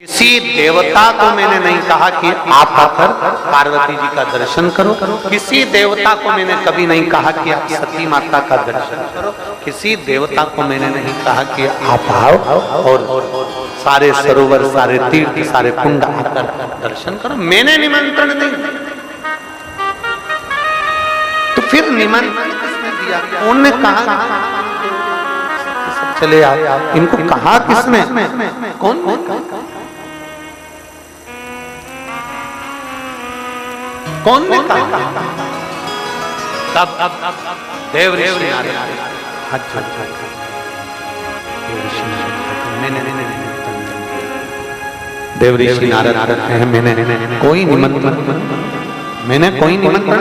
किसी देवता को मैंने नहीं कहा कि आप आकर पार्वती जी का दर्शन करो। किसी देवता को मैंने कभी नहीं कहा कि आप सती माता का दर्शन करो। किसी देवता को मैंने नहीं कहा कि आप आओ और सारे सरोवर, सारे तीर्थ, सारे कुंड आकर दर्शन करो। मैंने निमंत्रण नहीं, तो फिर निमंत्रण किसने दिया? कौन ने कहा चले आओ? इनको कहा किसने? कौन? कौन ने कहा? तब देव ऋषि नारद है, मैंने कोई निमंत्रण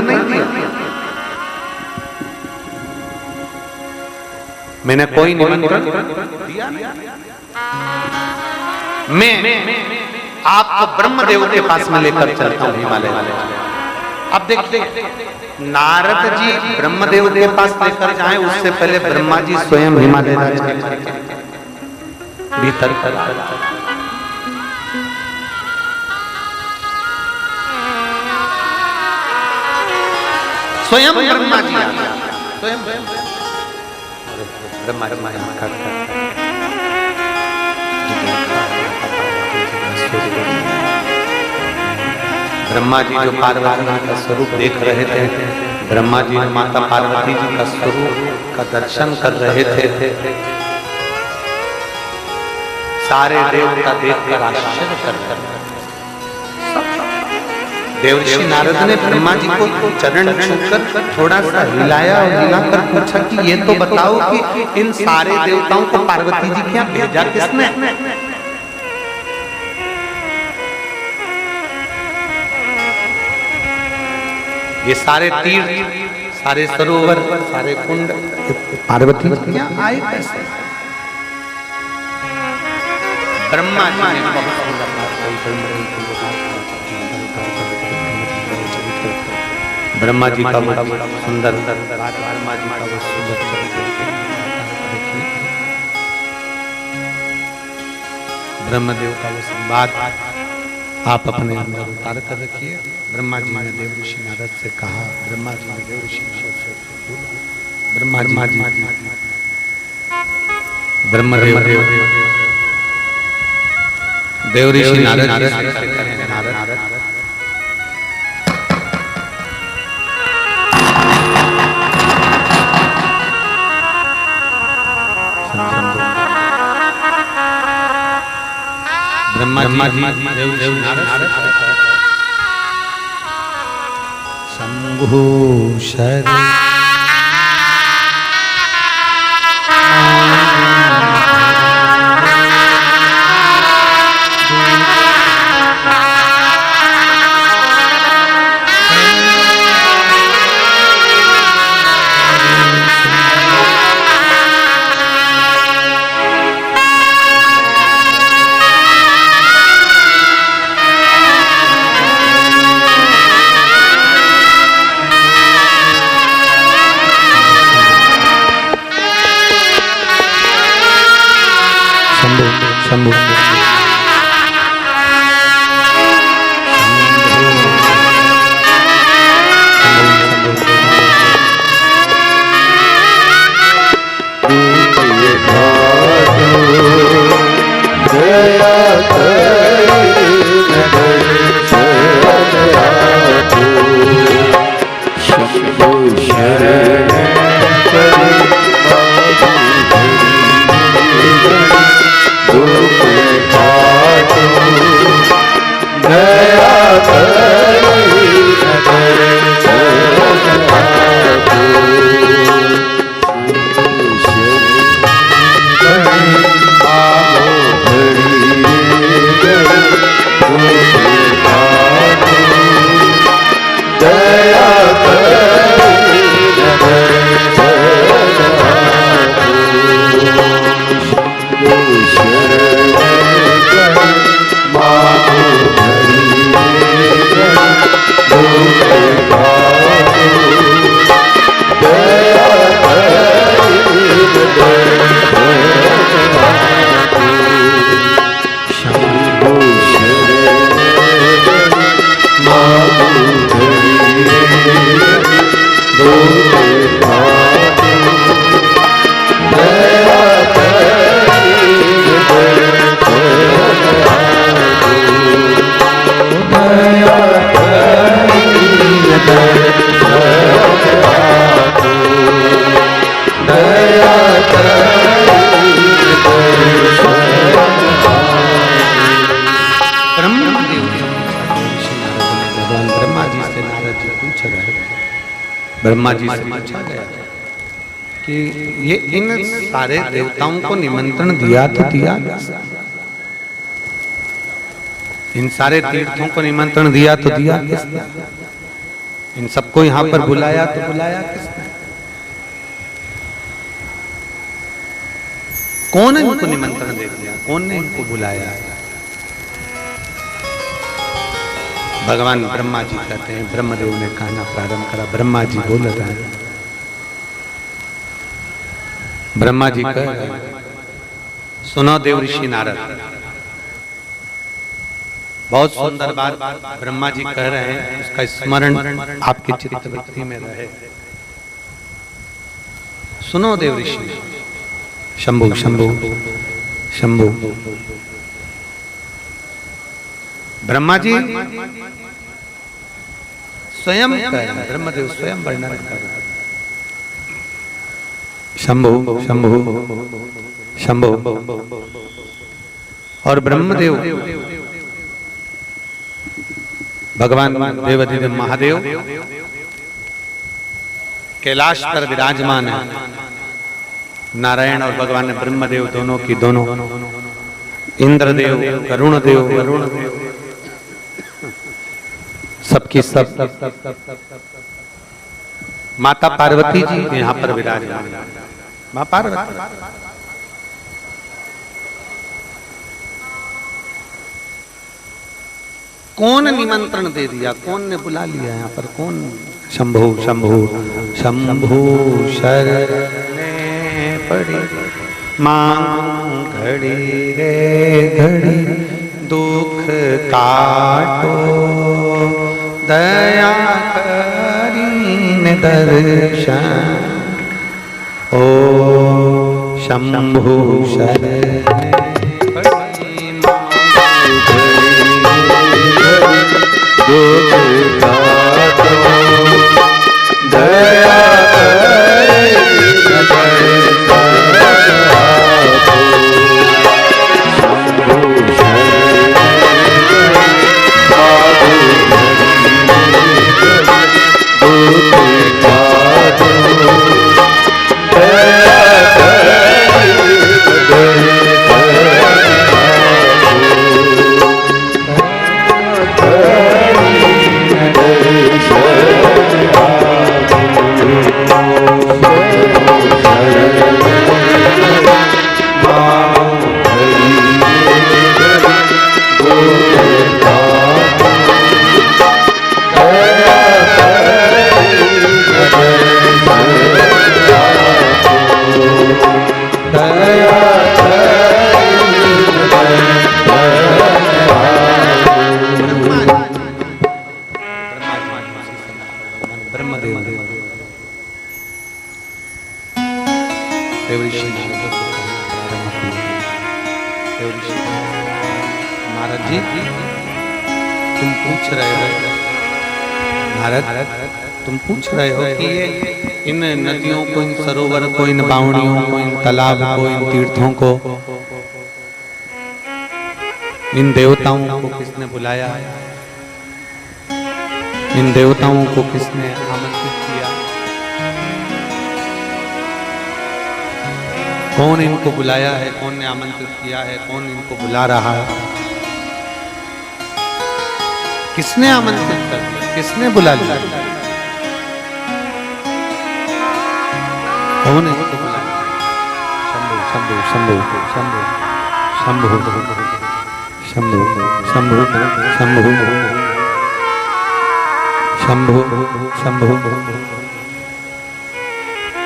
नहीं दिया। मैंने कोई निमंत्रण दिया। मैं आपको ब्रह्मदेव के पास में लेकर चलता हूँ हिमालय। अब देखिए, नारद जी ब्रह्मदेव के पास लेकर जाएं, उससे पहले ब्रह्मा जी स्वयं हिमालय भीतर स्वयं ब्रह्मा जी स्वयं ब्रह्मा जी जो पार्वती जी का स्वरूप देख रहे थे, ब्रह्मा जी जो माता पार्वती जी का स्वरूप का दर्शन कर रहे थे, सारे देवता देखकर आश्चर्य कर रहे। देवर्षि नारद ने ब्रह्मा जी को चरण छूकर थोड़ा सा हिलाया और हिलाकर पूछा कि ये तो बताओ कि इन सारे देवताओं को पार्वती जी क्या भेजा किसने? ये सारे तीर्थ, सारे सरोवर, सारे कुंड पार्वती जी यहाँ आए कैसे? ब्रह्मा जी ने बहुत सुंदर बात कही। ब्रह्मा जी का वो सुंदर बात, ब्रह्मा जी का वो सुंदर ब्रह्मदेव का वो संवाद आप अपने अंदर उतार कर रखिए। ब्रह्मा जी ने देव ऋषि नारद से कहा, ब्रह्मा जी ने देव ऋषि नारद से ब्रह्मा जी ब्रह्मदेव देव ऋषि नारद ब्रह्मा जी देव नारद शंभु शरण ब्रह्मा जी से पूछा गया कि ये इन सारे देवताओं को निमंत्रण दिया तो दिया, इन सारे तीर्थों को निमंत्रण दिया तो दिया किसने? इन सबको यहाँ पर बुलाया तो बुलाया किसने? कौन ने इनको निमंत्रण दे दिया? कौन ने इनको बुलाया? भगवान ब्रह्मा जी कहते हैं, ब्रह्मदेव ने कहना प्रारंभ करा। ब्रह्मा जी बोल रहे हैं, ब्रह्मा जी कह रहे हैं, सुनो देव ऋषि नारद। बहुत सुंदर बात ब्रह्मा जी कह रहे हैं, उसका स्मरण आपके चित्तवृत्ति में रहे। सुनो देव ऋषि, शंभु शंभु शंभु। ब्रह्मा जी स्वयं कह रहे हैं, ब्रह्मदेव स्वयं वर्णन कर रहे हैं, शंभु शंभु शंभु। और ब्रह्मदेव भगवान देवाधिदेव महादेव कैलाश पर विराजमान है। नारायण और भगवान ब्रह्मदेव दोनों की दोनों, इंद्रदेव वरुण देव सबकी सब माता पार्वती जी यहाँ पर विराजमान। माँ पार्वती कौन निमंत्रण दे दिया? कौन ने बुला लिया यहाँ पर? कौन? शंभु शंभु शंभु शरणे पड़ी मां घड़ी रे घड़ी दुख काटो दया करीन दर्शन ओ शंभु शरणे पड़ी दुख काटो दया महाराज जी तुम पूछ रहे हो, महाराज तुम पूछ रहे हो कि ये इन नदियों को, इन सरोवर को, इन बावड़ियों को, इन तालाब को, इन तीर्थों को, इन देवताओं को किसने बुलाया? इन देवताओं को किसने आमंत्रित किया? कौन इनको बुलाया है? कौन ने आमंत्रित किया है? कौन इनको बुला रहा है? किसने आमंत्रित कर दिया? किसने बुला लिया? कौन है इनको बुला? शंभु शंभु शंभु शंभु शंभु शंभु शंभु शंभु शंभु।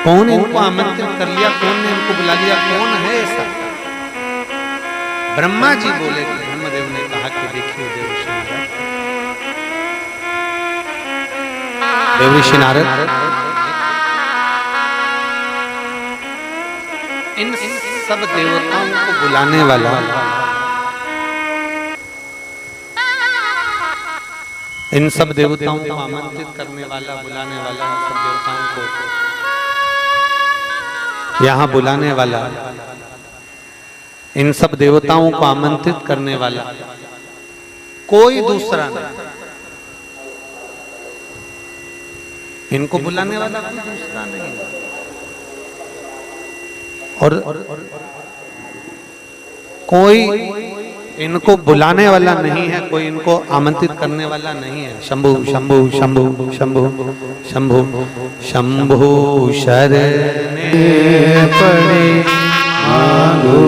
कौन इनको आमंत्रित कर लिया? कौन ने इनको बुला लिया? कौन है ऐसा? ब्रह्मा जी बोले कि ब्रह्मदेव ने कहा कि देखिए देव ऋषि नारद, इन सब देवताओं को बुलाने वाला, इन सब देवताओं को आमंत्रित करने वाला, बुलाने वाला, इन सब देवताओं को यहाँ बुलाने वाला, इन सब देवताओं को आमंत्रित करने वाला कोई दूसरा नहीं। इनको बुलाने वाला कोई दूसरा नहीं है। और कोई इनको बुलाने वाला नहीं है, कोई इनको आमंत्रित करने वाला नहीं है। शंभु शंभु शंभु शंभु शंभु शंभु शरणे पड़े मांगो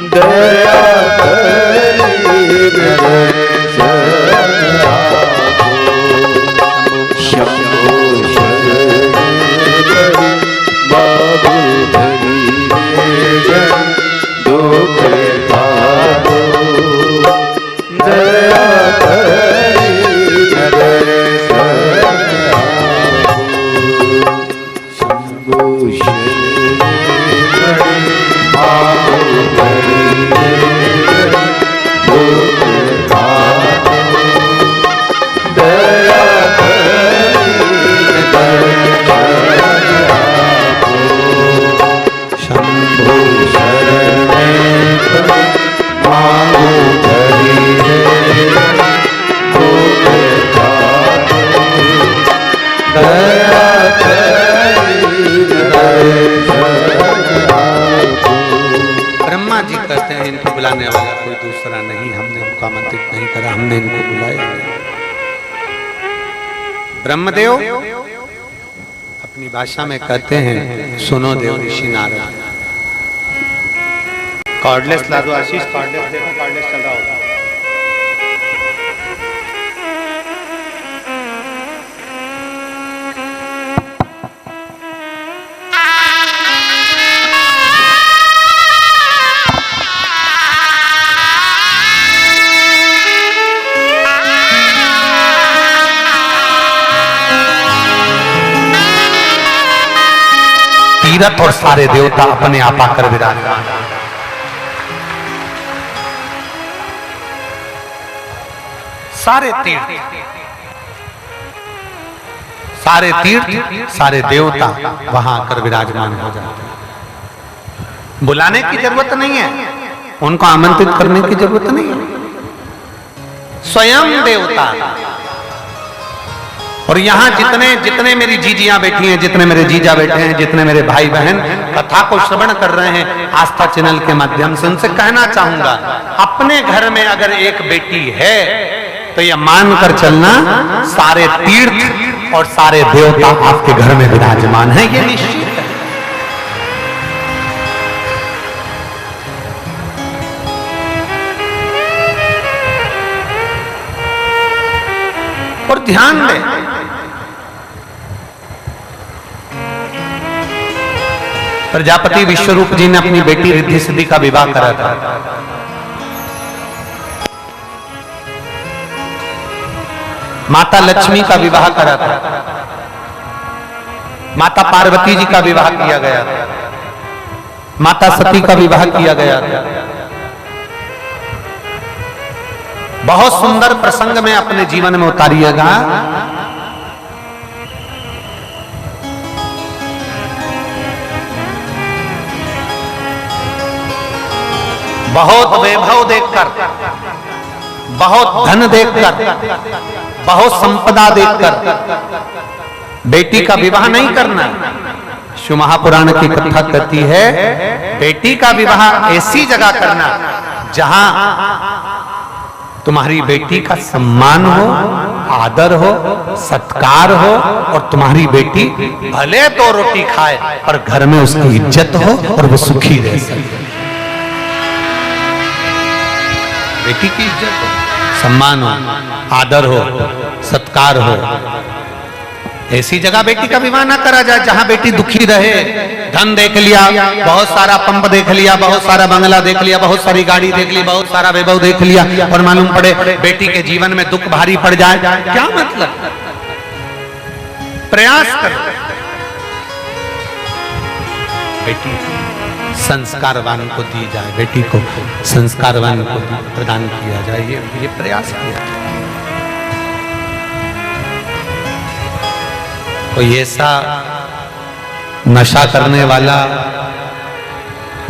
दया बुलाने वाला कोई दूसरा नहीं, हमने उनको आमंत्रित नहीं करा, हमने इनको बुलाया। ब्रह्मदेव अपनी भाषा में कहते हैं, सुनो देव ऋषि नारद। कॉर्डलेस ला दो आशीष, कॉर्डलेस देखो, कॉर्डलेस चल रहा होगा। तीरथ और सारे देवता अपने आप आकर विराजमान। सारे तीर्थ, सारे तीर्थ, सारे देवता वहां आकर विराजमान हो जाते हैं। बुलाने की जरूरत नहीं है, उनको आमंत्रित करने की जरूरत नहीं है। स्वयं देवता। और यहाँ जितने मेरी जीजियां बैठी हैं, जितने मेरे जीजा बैठे हैं, जितने मेरे भाई बहन कथा को श्रवण कर रहे हैं आस्था चैनल के माध्यम से, उनसे कहना चाहूंगा, अपने घर में अगर एक बेटी है तो यह मानकर चलना सारे तीर्थ और सारे देवता आपके घर में विराजमान है, ये निश्चित है। और ध्यान दें, प्रजापति विश्वरूप जी ने अपनी बेटी रिद्धि सिद्धि का विवाह करा था। माता लक्ष्मी का विवाह करा था। माता पार्वती जी का विवाह किया गया था। माता सती का विवाह किया गया था। बहुत सुंदर प्रसंग में अपने जीवन में उतारिएगा। बहुत वैभव देखकर, बहुत धन देखकर, बहुत संपदा देखकर बेटी का विवाह नहीं करना। शिव महापुराण की कथा कहती है, बेटी का विवाह ऐसी जगह करना जहां तुम्हारी बेटी का सम्मान हो, आदर हो, सत्कार हो, और तुम्हारी बेटी भले तो रोटी खाए पर घर में उसकी इज्जत हो और वो सुखी रह सके। बेटी की इज्जत हो, सम्मान हो, आदर हो, सत्कार हो, ऐसी जगह बेटी का विवाह ना करा जाए जहां बेटी दुखी रहे। धन देख लिया, बहुत सारा पंप देख लिया, बहुत सारा बंगला देख लिया, बहुत सारी गाड़ी देख ली, बहुत सारा वैभव देख लिया, और मालूम पड़े बेटी के जीवन में दुख भारी पड़ जाए, क्या मतलब? प्रयास करो बेटी संस्कारवान को दी जाए, बेटी को संस्कारवान को प्रदान किया जाए, ये प्रयास किया जाए। कोई ऐसा नशा करने वाला,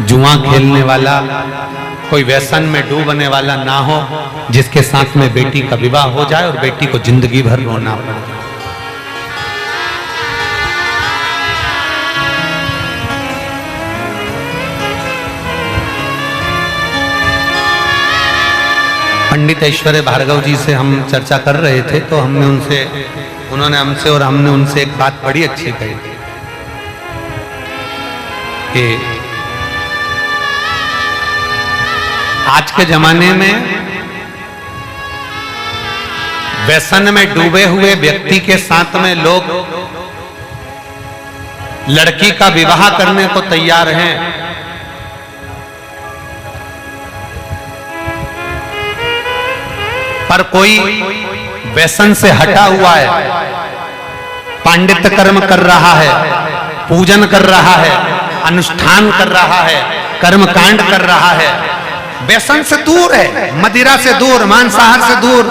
जुआ खेलने वाला, कोई व्यसन में डूबने वाला ना हो, जिसके साथ में बेटी का विवाह हो जाए और बेटी को जिंदगी भर रोना पड़े। पंडित ऐश्वर्य भार्गव जी से हम चर्चा कर रहे थे, तो उन्होंने हमसे और हमने उनसे एक बात बड़ी अच्छी कही कि आज के जमाने में व्यसन में डूबे हुए व्यक्ति के साथ में लोग लड़की का विवाह करने को तैयार हैं, पर कोई व्यसन से हटा हुआ है, पांडित्य कर्म कर रहा है, पूजन कर रहा है, अनुष्ठान कर रहा है, कर्मकांड कर रहा है, व्यसन से दूर है, मदिरा से दूर, मांसाहार से दूर,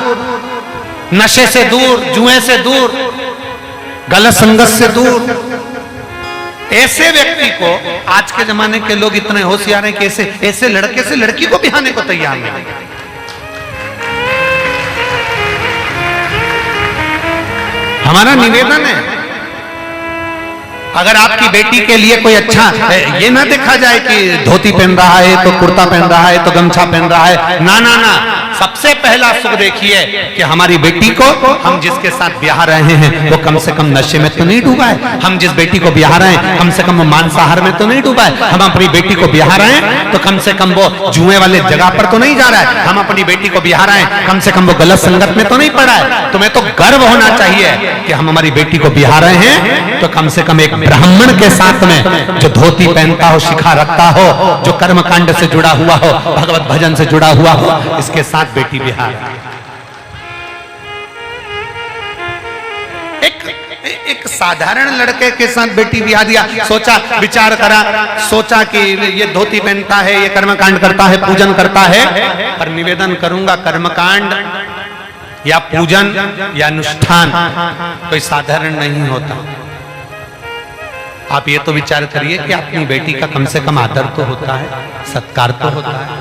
नशे से दूर, जुए से दूर, गलत संगत से दूर। ऐसे व्यक्ति को आज के जमाने के लोग इतने होशियार हैं कि ऐसे लड़के से लड़की को बिहाने को तैयार नहीं। हमारा निवेदन है, अगर आपकी बेटी के लिए कोई अच्छा, ये ना देखा जाए कि धोती पहन रहा है तो कुर्ता पहन रहा है तो गमछा पहन रहा है, ना ना ना, सबसे पहला सुख देखिए कि हमारी बेटी को हम जिसके साथ ब्याह रहे हैं वो कम से कम नशे में तो नहीं डूबा है, हम जिस बेटी को ब्याह रहे हैं कम से कम वो मांसाहार में तो नहीं डूबा है, हम अपनी बेटी को ब्याह रहे हैं तो कम से कम वो जुए वाले जगह पर तो नहीं जा रहा है, हम अपनी बेटी को ब्याह रहे हैं कम से कम वो गलत संगत में तो नहीं पड़ा है। तुम्हें तो गर्व होना चाहिए कि हम हमारी बेटी को ब्याह रहे हैं तो कम से कम एक ब्राह्मण के साथ में जो धोती पहनता हो, शिखा रखता हो, जो कर्मकांड से जुड़ा हुआ हो, भगवत भजन से जुड़ा हुआ हो, इसके साथ बेटी बिहार। एक साधारण लड़के के साथ बेटी बिहार दिया, सोचा, विचार करा, सोचा कि ये धोती पहनता है, ये कर्मकांड करता है, पूजन करता है, पर निवेदन करूंगा कर्मकांड या पूजन या अनुष्ठान कोई साधारण नहीं होता। आप ये तो विचार करिए कि अपनी बेटी का कम से कम आदर तो होता है, सत्कार तो होता है,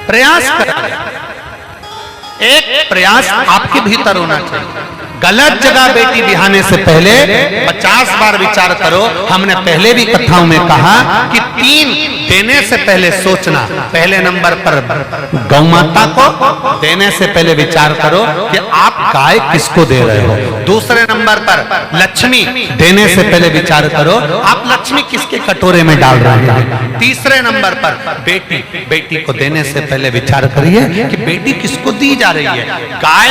प्रयास करें, एक प्रयास आपके भीतर होना चाहिए। गलत जगह बेटी बिहाने से पहले 50 बार विचार करो। हमने पहले भी कथाओं में कहा कि 3 देने से पहले सोचना। पहले नंबर पर गौ माता को देने से पहले विचार करो कि आप गाय किसको दे रहे हो। दूसरे नंबर पर लक्ष्मी देने से पहले विचार करो आप लक्ष्मी किसके कटोरे में डाल रहे हैं। तीसरे नंबर पर बेटी को देने से पहले विचार करिए कि बेटी किसको दी जा रही है। गाय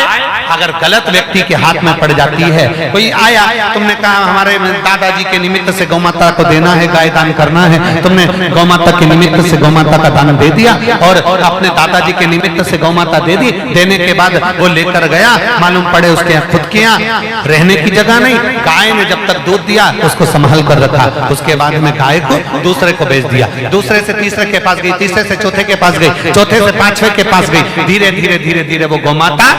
अगर गलत व्यक्ति के हाथ में पड़ जाती है, कोई आया, तुमने कहा हमारे दादाजी के निमित्त से गौ माता को देना है, गाय दान करना है, तुमने गौ माता के निमित्त से गौ माता का दान दे दिया और अपने दादाजी के निमित्त से गौ माता दे दी। देने के बाद वो लेकर गया, मालूम पड़े उसके खुद के यहाँ रहने की जगह नहीं। गाय ने जब तक दूध दिया उसको संभाल कर रखा, उसके बाद में गाय को दूसरे को बेच दिया। दूसरे से तीसरे के पास गई, तीसरे से चौथे के पास गई, चौथे से पांचवें के पास गई। धीरे धीरे धीरे धीरे वो गौ माता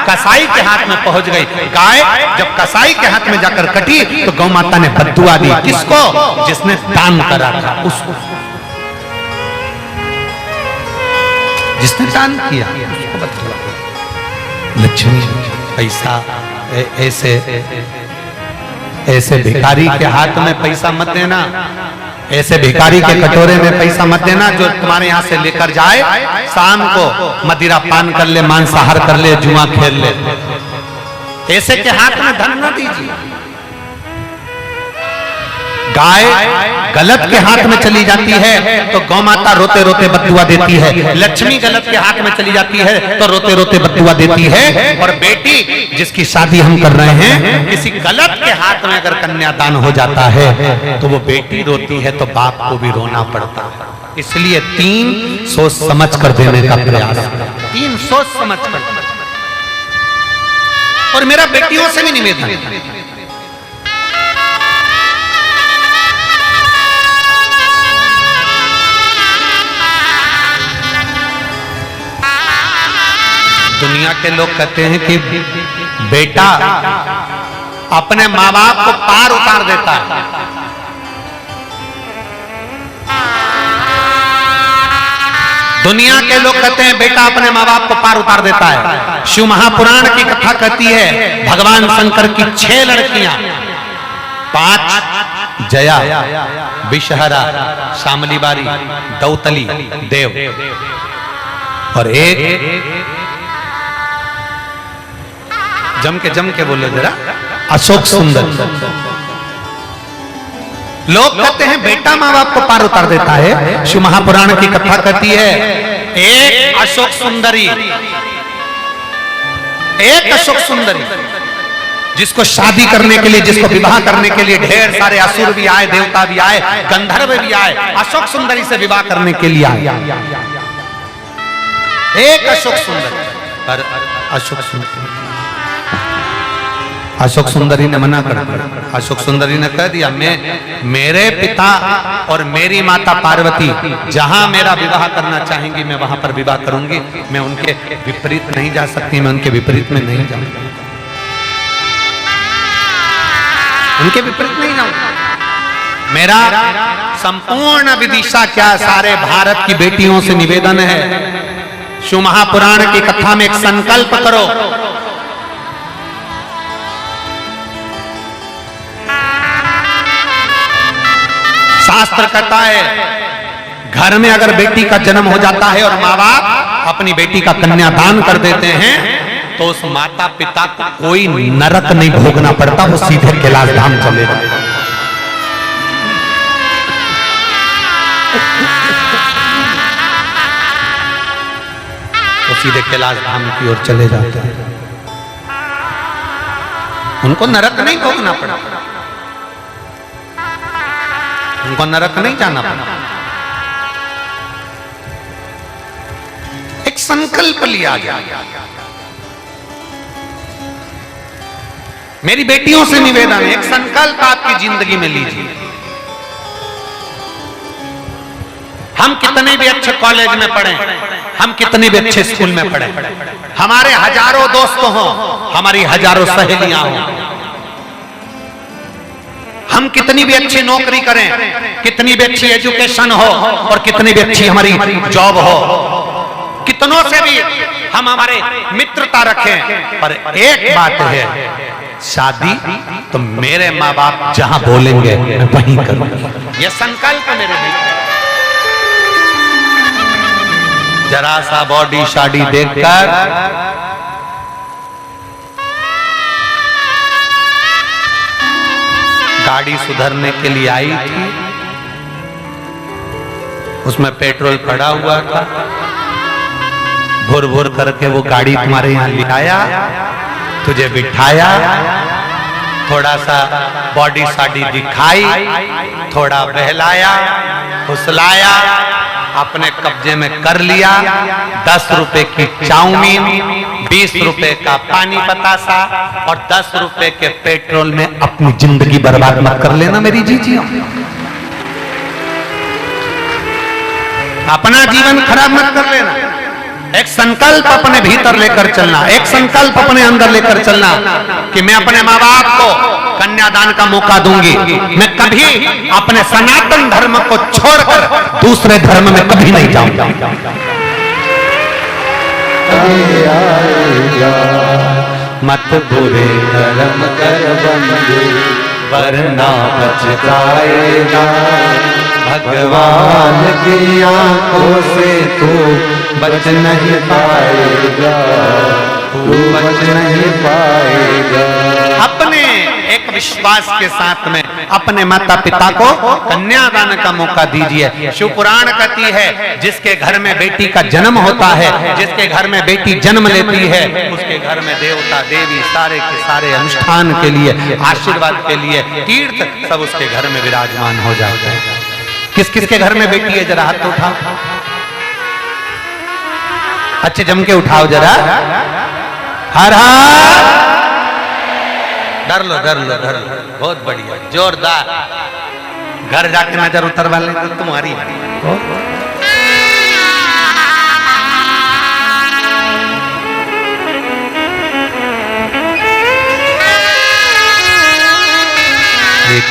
कसाई के हाथ में पहुंच गई। गाय जब कसाई के हाथ में जाकर कटी तो गौ माता ने बद्दुआ दी। किसको? जिसने दान करा था उसको, जिसने दान किया उसको बद्दुआ। लक्ष्मी पैसा ऐसे भिखारी के हाथ में पैसा मत देना, ऐसे भिखारी के कटोरे में पैसा मत देना जो तुम्हारे यहाँ से लेकर जाए, शाम को मदिरा पान कर ले, मांसाहार कर ले, जुआ खेल ले। ऐसे के हाथ में धन न दीजिए। गाय गलत के हाथ में चली जाती है तो गौ माता रोते रोते बद्दुआ देती है। लक्ष्मी गलत के हाथ में चली जाती है तो रोते रोते बद्दुआ देती है। और बेटी जिसकी शादी हम कर रहे हैं, किसी गलत के हाथ में अगर कन्यादान हो जाता है तो वो बेटी रोती है तो बाप को भी रोना पड़ता है। इसलिए 3 सोच समझ कर देने का प्रयास, 3 सोच समझ कर। और मेरा बेटियों से भी निवेदन है, दुनिया के लोग कहते हैं कि बेटा अपने माँ बाप को पार उतार देता है। दुनिया के लोग कहते हैं बेटा अपने माँ बाप को पार उतार देता है। शिव महापुराण की कथा कहती है भगवान शंकर की 6 लड़कियां, 5 जया, विषहरा, शामली बारी, दौतली, देव और एक जम के बोलो जरा, अशोक सुंदर। लोग कहते हैं बेटा माँ बाप को पार उतार देता है। शिव महापुराण की कथा कहती है एक अशोक सुंदरी, एक अशोक सुंदरी जिसको शादी करने के लिए, जिसको विवाह करने के लिए ढेर सारे असुर भी आए, देवता भी आए, गंधर्व भी आए, अशोक सुंदरी से विवाह करने के लिए आए। एक अशोक सुंदरी, पर अशोक सुंदरी ने मना कर दिया। अशोक सुंदरी ने कह दिया मेरे पिता और मेरी माता पार्वती जहां मेरा विवाह करना चाहेंगी मैं वहां पर विवाह करूंगी, मैं उनके विपरीत नहीं जा सकती, मैं उनके विपरीत में नहीं जाऊंगी, उनके विपरीत नहीं जाऊंगी। मेरा संपूर्ण विदिशा क्या सारे भारत की बेटियों से निवेदन है, शिव महापुराण की कथा में एक संकल्प करो, शास्त्र कहता है घर में अगर बेटी का जन्म हो जाता है और माँ बाप अपनी बेटी का कन्यादान कर देते हैं तो उस माता पिता को कोई नरक नहीं भोगना पड़ता, वो सीधे कैलाश धाम चले जाते हैं। वो सीधे कैलाश धाम की ओर चले जाते हैं, उनको नरक नहीं भोगना पड़ता, उनको नरक नहीं जाना पड़ा। एक संकल्प लिया गया। मेरी बेटियों से निवेदन है, एक संकल्प आपकी जिंदगी में लीजिए। हम कितने भी अच्छे कॉलेज में पढ़े, हम कितने भी अच्छे स्कूल में पढ़े, हमारे हजारों दोस्त हों, हमारी हजारों सहेलियां हों, हम कितनी भी अच्छी नौकरी करें, कितनी भी अच्छी एजुकेशन हो और कितनी भी अच्छी हमारी जॉब हो, कितनों से भी हम हमारे मित्रता रखें, पर एक बात है, शादी तो मेरे माँ बाप जहां बोलेंगे मैं वहीं करूंगा। यह संकल्प मेरे लिए। जरा सा बॉडी शादी देखकर गाड़ी सुधरने के लिए आई थी, उसमें पेट्रोल पड़ा हुआ था, भुर भुर करके वो गाड़ी तुम्हारे यहाँ ले आया, तुझे बिठाया, थोड़ा सा बॉडी शादी दिखाई, थोड़ा बहलाया, फुसलाया, अपने कब्जे में कर लिया। 10 रुपए की चाउमीन, 20 रुपए का पानी बतासा और 10 रुपए के पेट्रोल में अपनी जिंदगी बर्बाद मत कर लेना मेरी जीजियों, अपना जीवन खराब मत कर लेना। एक संकल्प अपने भीतर लेकर चलना, एक संकल्प अपने अंदर लेकर चलना कि मैं अपने माँ बाप को कन्यादान का मौका दूंगी, मैं कभी अपने सनातन धर्म को छोड़कर दूसरे धर्म में कभी नहीं जाऊंगा। मत बुरे कर्म कर बंदे वरना पछताएगा, भगवान की आंखों से तू बच नहीं पाएगा, तू बच नहीं पाएगा। अपने एक विश्वास के साथ में अपने माता पिता को कन्यादान का मौका दीजिए। शिव पुराण कहती है जिसके घर में बेटी का जन्म होता है, जिसके घर में बेटी जन्म लेती है, उसके घर में देवता देवी सारे के सारे अनुष्ठान के लिए, आशीर्वाद के लिए, तीर्थ सब उसके घर में विराजमान हो जाते हैं। किस किस के घर में बेटी है जरा हाथ उठाओ, अच्छे जम के उठाओ जरा। हर हर, डर लो डर लो डर लो, बहुत बढ़िया, जोरदार। घर जाके नजर उतरवा ले तो तुम्हारी। ये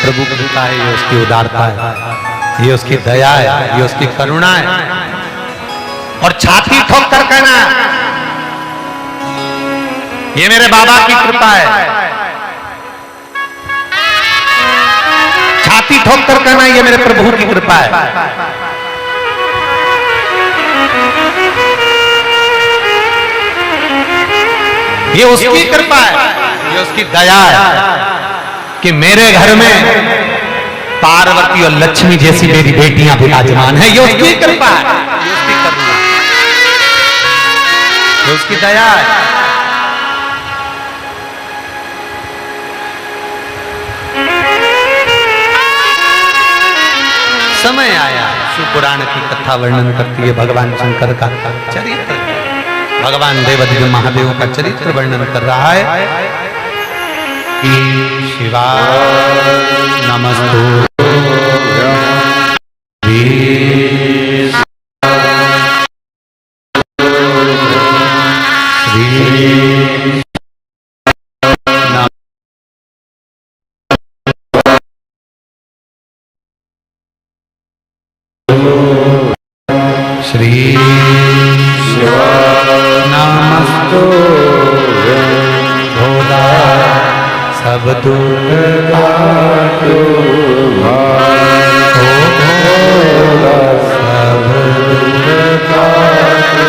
प्रभु की कृपा है, ये उसकी उदारता है, ये उसकी दया है, ये उसकी करुणा है। और छाती ठोक कर कहना ये मेरे बाबा की कृपा है। छाती ठोक कर कहना ये मेरे प्रभु की कृपा है। ये उसकी कृपा है, ये उसकी दया है कि मेरे घर में पार्वती और लक्ष्मी जैसी मेरी बेटियां विराजमान है। ये उसकी कृपा है, ये उसकी करुणा, ये उसकी दया है। समय आया शिव पुराण की कथा वर्णन करती है भगवान शंकर का चरित्र, भगवान देवादिदेव महादेव का चरित्र वर्णन कर रहा है कि शिवाय नमस्तु श्री नमस्तु भोला सब दुख काटो सब दुख काटो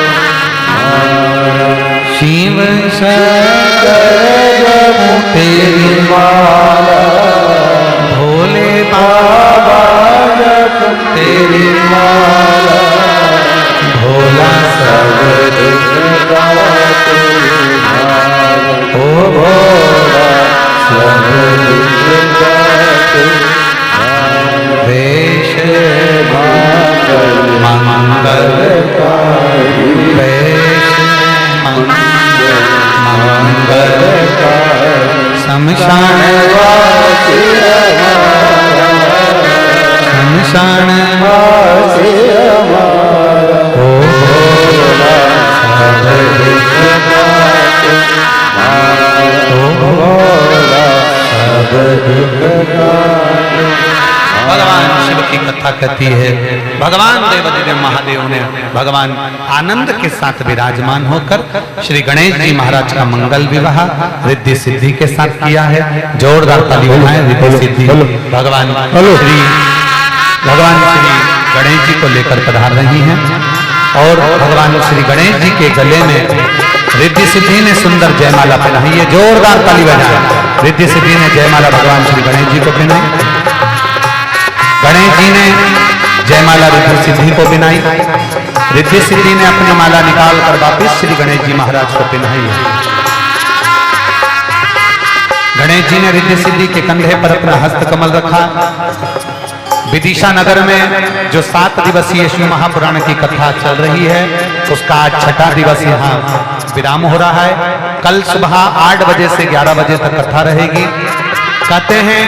शिव शंकर तेरी माला भोले बाबा तेरी माला भोला सब दुख काटो ओ भोला सब दुख काटो वेश मंगल वेश मंगल शमशान शमशान ओ भोला सब दुख काटो ओ भोला सब दुख काटो। भगवान शिव की कथा कहती है भगवान देवादिदेव महादेव ने भगवान आनंद के साथ विराजमान होकर श्री गणेश जी महाराज का मंगल विवाह रिद्धि सिद्धि के साथ किया है। जोरदार ताली बजाएं रिद्धि सिद्धि। भगवान श्री गणेश जी को लेकर पधार रही हैं और भगवान श्री गणेश जी के गले में रिद्धि सिद्धि ने सुंदर जयमाला पहनाई है। जोरदार ताली बजाएं। रिद्धि सिद्धि ने जयमाला भगवान श्री गणेश जी को पहनाई, गणेश जी ने जयमाला रिद्धि सिद्धि को पहनाई, रिद्धि सिद्धि ने अपनी माला निकाल कर वापिस श्री गणेश जी महाराज को पहनाई है। गणेश जी ने रिद्धि सिद्धि के कंधे पर अपना हस्त कमल रखा। विदिशा नगर में जो 7 दिवसीय शिव महापुराण की कथा चल रही है उसका आज 6ठा दिवस यहाँ विराम हो रहा है। कल सुबह 8 बजे से 11 बजे तक कथा रहेगी। कहते हैं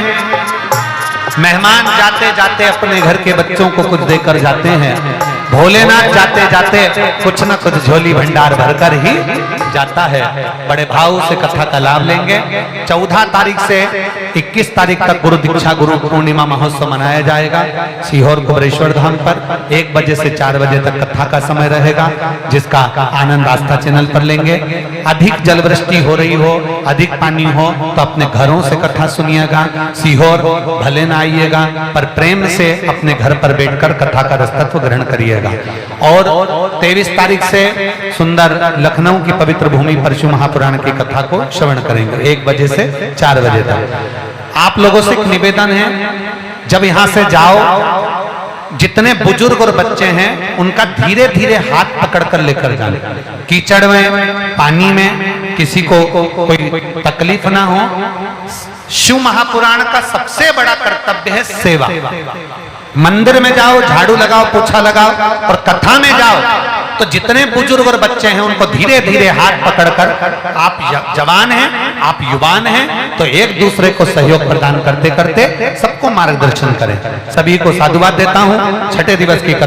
मेहमान जाते जाते अपने घर के बच्चों को कुछ देकर जाते हैं, भोलेनाथ जाते जाते कुछ न कुछ झोली भंडार भरकर ही जाता है। बड़े भाव से कथा का लाभ लेंगे। 14 तारीख से 21 तारीख तक गुरु दीक्षा गुरु पूर्णिमा महोत्सव मनाया जाएगा सीहोर कुबरेश्वर धाम पर। 1 बजे से 4 बजे तक कथा का समय रहेगा जिसका आनंद आस्था चैनल पर लेंगे। अधिक जलवृष्टि हो रही हो, अधिक पानी हो तो अपने घरों से कथा सुनिएगा। सीहोर भले न आइएगा पर प्रेम से अपने घर पर बैठकर कथा का रसतत्व ग्रहण करिएगा। और 23 तारीख से सुंदर लखनऊ की पवित्र भूमि पर शिव महापुराण की कथा को श्रवण करेंगे 1 बजे से 4 बजे तक। आप लोगों से एक निवेदन है, जब यहां से जाओ जितने बुजुर्ग और बच्चे हैं उनका धीरे धीरे हाथ पकड़कर लेकर जाना। कीचड़ में पानी में किसी को कोई तकलीफ ना हो। शिव महापुराण का सबसे बड़ा कर्तव्य है सेवा। मंदिर में जाओ, झाड़ू लगाओ, पोछा लगाओ और कथा में जाओ तो जितने बुजुर्ग और बच्चे हैं उनको धीरे धीरे हाथ पकड़कर, आप जवान हैं, आप युवान हैं तो एक दूसरे को सहयोग प्रदान करते करते सबको मार्गदर्शन करें। सभी को साधुवाद देता हूं। 6ठे दिवस की कथा